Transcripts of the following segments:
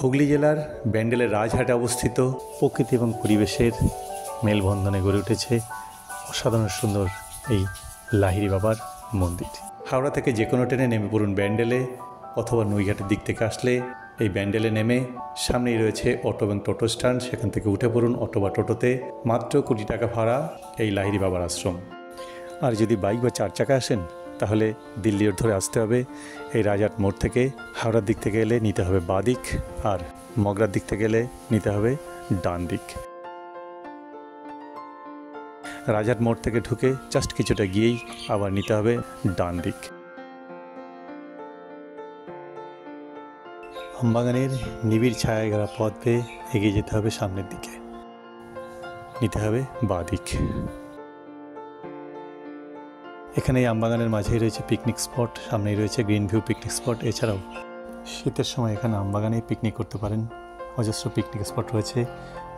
হুগলি জেলার ব্যান্ডেলের রাজহাটে অবস্থিত প্রকৃতি এবং পরিবেশের মেলবন্ধনে গড়ে উঠেছে অসাধারণ সুন্দর এই লাহিড়ী বাবার মন্দির। হাওড়া থেকে যে কোনো ট্রেনে নেমে পড়ুন ব্যান্ডেলে, অথবা নৈঘাটের দিক থেকে আসলে এই ব্যান্ডেলে নেমে সামনেই রয়েছে অটো এবং টোটো স্ট্যান্ড, সেখান থেকে উঠে পড়ুন অটো বা টোটোতে। মাত্র 20 টাকা ভাড়া এই লাহিড়ী বাবার আশ্রম। আর যদি বাইক বা 4 চাকা আসেন তাহলে দিল্লি রোড ধরে আসতে হবে। এই রাজহাট মোড় থেকে হাওড়ার দিক থেকে এলে নিতে হবে বাঁ দিক, আর মগরার দিক থেকে এলে নিতে হবে ডান দিক। রাজহাট মোড় থেকে ঢুকে জাস্ট কিছুটা গিয়েই আবার নিতে হবে ডান দিক। আমবাগানের নিবিড় ছায়া ঘেরা পথ পেয়ে এগিয়ে যেতে হবে সামনের দিকে, নিতে হবে বাঁ দিক। এখানে এই আমবাগানের মাঝেই রয়েছে পিকনিক স্পট, সামনেই রয়েছে গ্রিন ভিউ পিকনিক স্পট। এছাড়াও শীতের সময় এখানে আমবাগানে পিকনিক করতে পারেন। অজস্র পিকনিক স্পট রয়েছে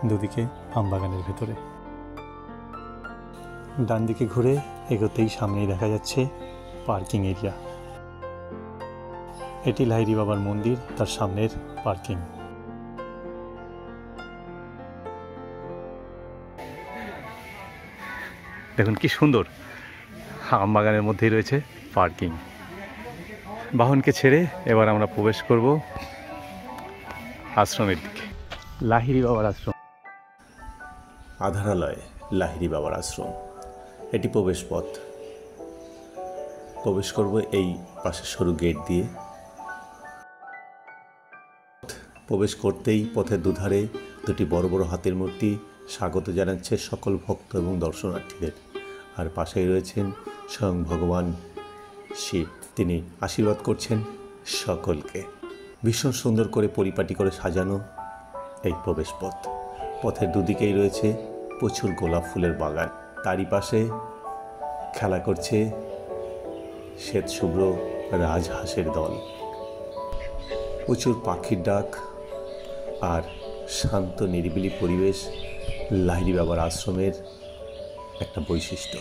দুদিকে আমবাগানের ভেতরে। ডান দিকে ঘুরে এগোতেই সামনেই দেখা যাচ্ছে পার্কিং এরিয়া। এটি লাহিড়ী বাবার মন্দির, তার সামনের পার্কিং। দেখুন কি সুন্দর, আমবাগানের মধ্যেই রয়েছে পার্কিং। বাহনকে ছেড়ে এবার আমরা প্রবেশ করব আশ্রমের দিকে। লাহিড়ী বাবার আশ্রম, আধারালয় লাহিড়ী বাবার আশ্রম। এটি প্রবেশ পথ। প্রবেশ করব এই পাশের সরু গেট দিয়ে। প্রবেশ করতেই পথের দুধারে দুটি বড় বড় হাতির মূর্তি স্বাগত জানাচ্ছে সকল ভক্ত এবং দর্শনার্থীদের। আর পাশেই রয়েছেন স্বয়ং ভগবান শিব, তিনি আশীর্বাদ করছেন সকলকে। ভীষণ সুন্দর করে পরিপাটি করে সাজানো এই প্রবেশ পথ। পথের দুদিকেই রয়েছে প্রচুর গোলাপ ফুলের বাগান। তারই পাশে খেলা করছে শ্বেত শুভ্র রাজহাঁসের দল। প্রচুর পাখির ডাক আর শান্ত নিরিবিলি পরিবেশ লাহিড়ী বাবার আশ্রমের একটা বৈশিষ্ট্য।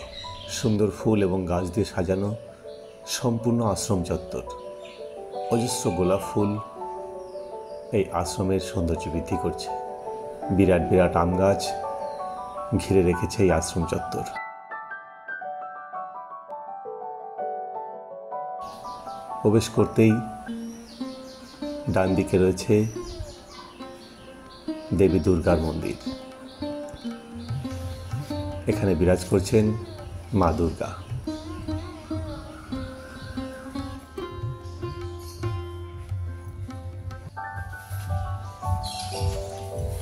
সুন্দর ফুল এবং গাছ দিয়ে সাজানো সম্পূর্ণ আশ্রম চত্বর। অজস্র গোলাপ ফুল এই আশ্রমের সৌন্দর্য বৃদ্ধি করছে। বিরাট বিরাট আম গাছ ঘিরে রেখেছে এই আশ্রম চত্বর। প্রবেশ করতেই ডান দিকে রয়েছে দেবী দুর্গার মন্দির। এখানে বিরাজ করছেন মা দুর্গা।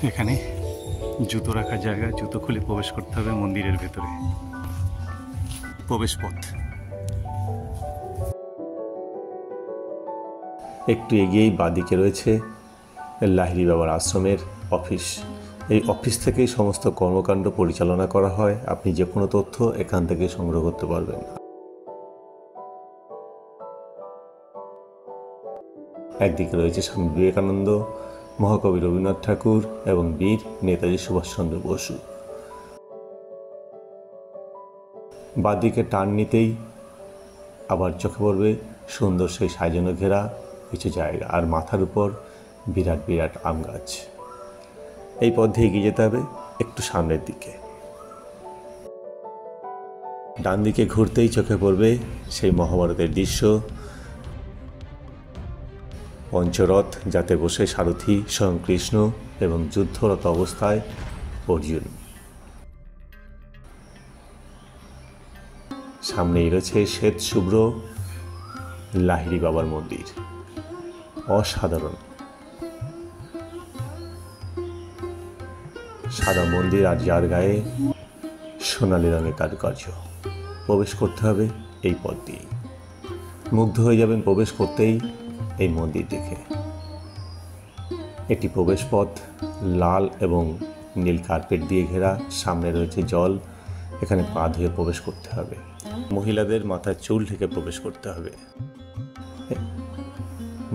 এখানে জুতো রাখার জায়গা, জুতো খুলে প্রবেশ করতে হবে মন্দিরের ভেতরে। প্রবেশ পথ। একটু এগিয়েই বাঁদিকে রয়েছে লাহিড়ী বাবার আশ্রমের অফিস। এই অফিস থেকেই সমস্ত কর্মকাণ্ড পরিচালনা করা হয়। আপনি যে কোনো তথ্য এখান থেকে সংগ্রহ করতে পারবেন। একদিকে রয়েছে স্বামী বিবেকানন্দ, মহাকবি রবীন্দ্রনাথ ঠাকুর এবং বীর নেতাজি সুভাষচন্দ্র বসু। বাঁদিকে টার্ন নিতেই আবার চোখে পড়বে সুন্দর সেই সাজানো ঘেরা কিছু জায়গা, আর মাথার উপর বিরাট বিরাট আম গাছ। এই পথ দিয়ে এগিয়ে যেতে হবে একটু সামনের দিকে। ডান দিকে ঘুরতেই চোখে পড়বে সেই মহাভারতের দৃশ্য। পঞ্চরথ, যাতে বসে সারথি স্বয়ং কৃষ্ণ এবং যুদ্ধরত অবস্থায় অর্জুন। সামনেই রয়েছে শ্বেত শুভ্র লাহিড়ী বাবার মন্দির। অসাধারণ সাদা মন্দির, আর যার গায়ে সোনালী রঙের কারুকার্য। প্রবেশ করতে হবে এই পথ দিয়ে। মুগ্ধ হয়ে যাবেন প্রবেশ করতেই এই মন্দির দেখে। এটি প্রবেশ পথ, লাল এবং নীল কার্পেট দিয়ে ঘেরা। সামনে রয়েছে জল, এখানে পা ধুয়ে প্রবেশ করতে হবে। মহিলাদের মাথার চুল ঢেকে প্রবেশ করতে হবে।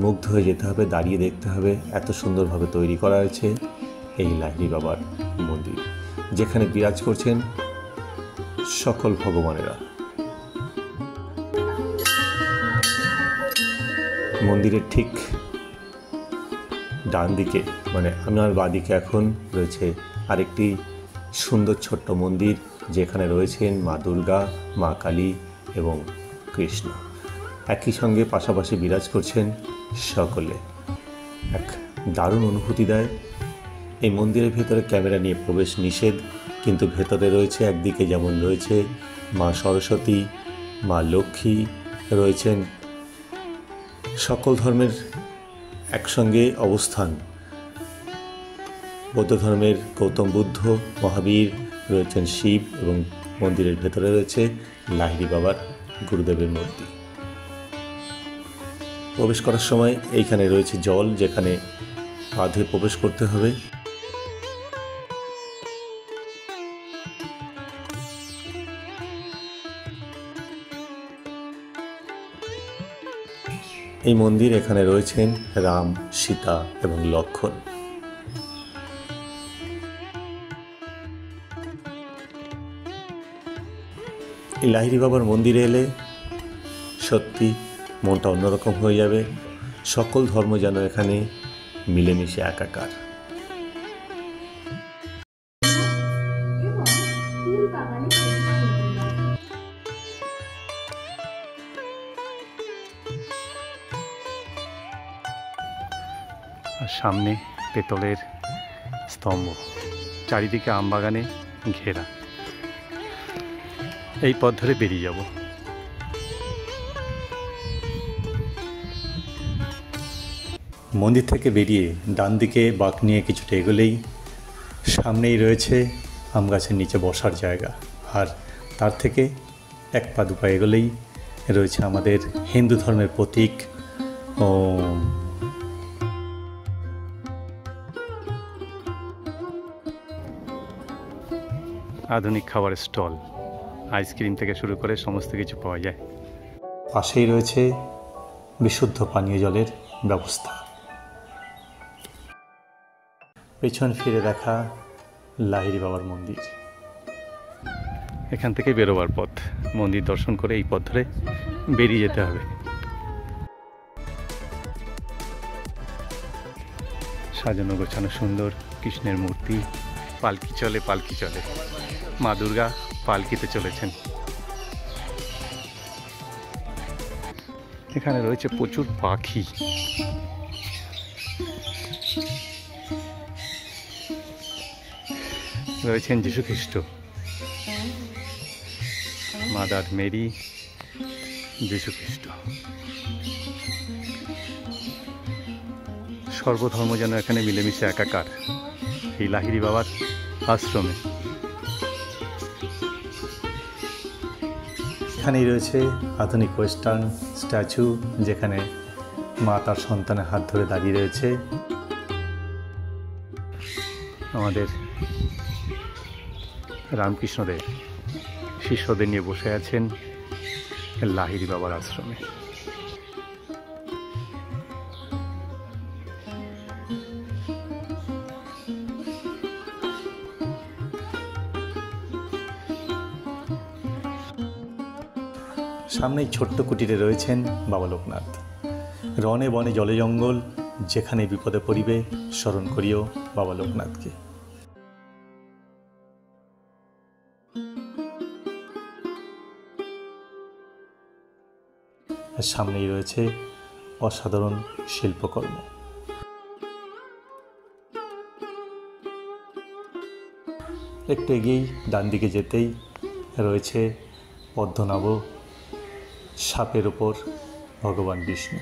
মুগ্ধ হয়ে যেতে হবে, দাঁড়িয়ে দেখতে হবে, এত সুন্দরভাবে তৈরি করা হয়েছে এই লাহিড়ী বাবার মন্দির, যেখানে বিরাজ করছেন সকল ভগবানেরা। মন্দিরের ঠিক ডান দিকে মানে আমার বাঁদিকে এখন রয়েছে আরেকটি সুন্দর ছোট্ট মন্দির, যেখানে রয়েছেন মা দুর্গা, মা কালী এবং কৃষ্ণ একই সঙ্গে পাশাপাশি বিরাজ করছেন সকলে। এক দারুণ অনুভূতি দেয়। এই মন্দিরের ভেতরে ক্যামেরা নিয়ে প্রবেশ নিষেধ, কিন্তু ভেতরে রয়েছে একদিকে যেমন রয়েছে মা সরস্বতী, মা লক্ষ্মী, রয়েছেন সকল ধর্মের একসঙ্গে অবস্থান। বৌদ্ধ ধর্মের গৌতম বুদ্ধ, মহাবীর, রয়েছেন শিব এবং মন্দিরের ভেতরে রয়েছে লাহিড়ী বাবার গুরুদেবের মূর্তি। প্রবেশ করার সময় এইখানে রয়েছে জল, যেখানে পা ধুয়ে প্রবেশ করতে হবে। এই মন্দির এখানে রয়েছেন রাম, সীতা এবং লক্ষ্মণ। এই লাহিড়ী বাবার মন্দিরে এলে সত্যি মনটা অন্যরকম হয়ে যাবে। সকল ধর্ম যেন এখানে মিলেমিশে একাকার। সামনে পেতলের স্তম্ভ, চারিদিকে আমবাগানে ঘেরা। এই পথ ধরে বেরিয়ে যাব। মন্দির থেকে বেরিয়ে ডান দিকে বাঁক নিয়ে কিছুটা এগোলেই সামনেই রয়েছে আম গাছের নিচে বসার জায়গা, আর তার থেকে এক পা দু পা এগোলেই রয়েছে আমাদের হিন্দু ধর্মের প্রতীক ওম। আধুনিক খাবারের স্টল, আইসক্রিম থেকে শুরু করে সমস্ত কিছু পাওয়া যায়। পাশেই রয়েছে বিশুদ্ধ পানীয় জলের ব্যবস্থা। পেছন ফিরে দেখা লাহিড়ী বাবার মন্দির। এখান থেকে বেরোবার পথ, মন্দির দর্শন করে এই পথ ধরে বেরিয়ে যেতে হবে। সাজানো গোছানো সুন্দর কৃষ্ণের মূর্তি, পালকি চলে পালকি চলে, মা দুর্গা পালকিতে চলেছেন। এখানে রয়েছে প্রচুর পাখি। রয়েছেন যীশু খ্রিস্ট, মাদার মেরি, যীশু খ্রিস্ট। সর্বধর্ম যেন এখানে মিলেমিশে একাকার এই লাহিড়ী বাবার আশ্রমে। এখানেই রয়েছে আধুনিক ওয়েস্টার্ন স্ট্যাচু, যেখানে মা তার সন্তানের হাত ধরে দাঁড়িয়ে রয়েছে। আমাদের রামকৃষ্ণদেব শিষ্যদের নিয়ে বসে আছেন লাহিড়ী বাবার আশ্রমে। সামনেই ছোট্ট কুটিরে রয়েছেন বাবা লোকনাথ। রনে বনে জলে জঙ্গল, যেখানে বিপদে পড়িবে স্মরণ করিও বাবা লোকনাথকে। আর সামনেই রয়েছে অসাধারণ শিল্পকর্ম। একটু এগিয়েই ডান দিকে যেতেই রয়েছে পদ্মনাভ, সাপের ওপর ভগবান বিষ্ণু।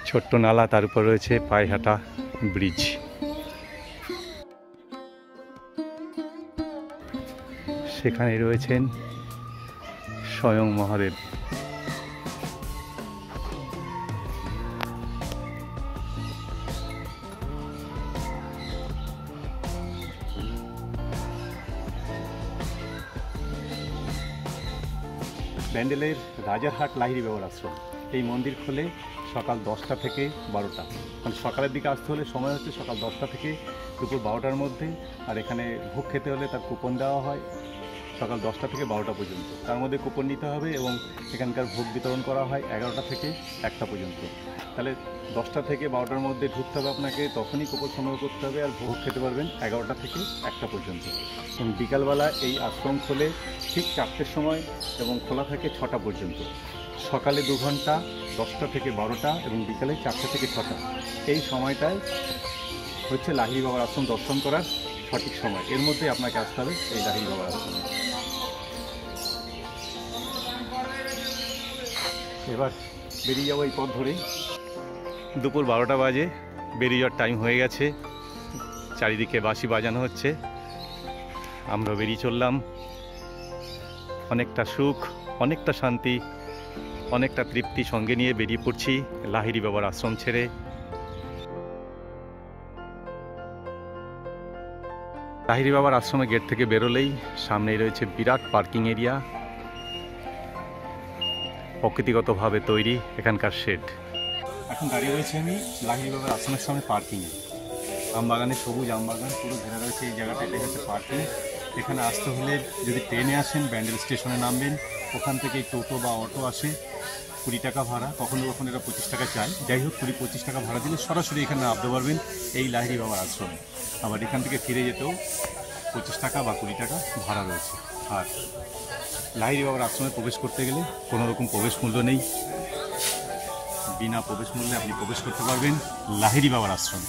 ছোট্ট নালা, তার উপর রয়েছে পায়ে হাঁটা ব্রিজ। সেখানে রয়েছেন স্বয়ং মহাদেব। ব্যান্ডেলের রাজারহাট লাহিড়ী বাবার আশ্রম। এই মন্দির খোলে সকাল 10টা থেকে 12টা, মানে সকালের দিকে আসতে হলে সময় হচ্ছে সকাল 10টা থেকে দুপুর 12টার মধ্যে। আর এখানে ভোগ খেতে হলে তার কুপন দেওয়া হয়। সকাল 10টা থেকে 12টা পর্যন্ত। তার মধ্যে কুপন নিতে হবে এবং এখানকার ভোগ বিতরণ করা হয় 11টা থেকে 1টা পর্যন্ত। তাহলে 10টা থেকে 12টার মধ্যে ঢুকতে হবে আপনাকে, তখনই কুপন সংগ্রহ করতে হবে, আর ভোগ খেতে পারবেন 11টা থেকে 1টা পর্যন্ত। এবং বিকালবেলা এই আশ্রম খোলে ঠিক 4টের সময় এবং খোলা থাকে 6টা পর্যন্ত। সকালে 2 ঘন্টা 10টা থেকে 12টা এবং বিকালে 4টে থেকে 6টা। এই সময়টায় হচ্ছে লাহিড়ী বাবার আশ্রম দর্শন করার সঠিক সময়। এর মধ্যে আপনাকে আসতে হবে এই লাহিড়ী বাবার আশ্রমে। এবার বেরিয়ে যাবো এই পথ ধরে। দুপুর 12টা বাজে, বেরিয়ে যাওয়ার টাইম হয়ে গেছে। চারিদিকে বাঁশি বাজানো হচ্ছে, আমরা বেরিয়ে চললাম। অনেকটা সুখ, অনেকটা শান্তি, অনেকটা তৃপ্তি সঙ্গে নিয়ে বেরিয়ে পড়ছি লাহিড়ী বাবার আশ্রম ছেড়ে। লাহিড়ী বাবার আশ্রমে গেট থেকে বেরোলেই সামনেই রয়েছে বিরাট পার্কিং এরিয়া, প্রকৃতিগতভাবে তৈরি এখানকার শেড। এখন দাঁড়িয়ে রয়েছে আমি লাহিড়ী বাবার আশ্রমের সামনে পার্কিংয়ে। আমবাগানে, সবুজ আমবাগান পুরো ঘেরা রয়েছে এই জায়গাটা, এটা হচ্ছে পার্কিং। এখানে আসতে হলে যদি ট্রেনে আসেন ব্যান্ডেল স্টেশনে নামবেন, ওখান থেকে টোটো বা অটো আসে, 20 টাকা ভাড়া, কখনো কখনো এরা 25 টাকা চায়। যাই হোক 20-25 টাকা ভাড়া দিলে সরাসরি এখানে নামতে পারবেন এই লাহিড়ী বাবার আশ্রমে। আবার এখান থেকে ফিরে যেতেও 25 টাকা বা 20 টাকা ভাড়া রয়েছে। আর লাহিড়ী বাবার আশ্রমে প্রবেশ করতে গেলে কোনো রকম প্রবেশ মূল্য নেই, বিনা প্রবেশ মূল্যে আপনি প্রবেশ করতে পারবেন লাহিড়ী বাবার আশ্রমে।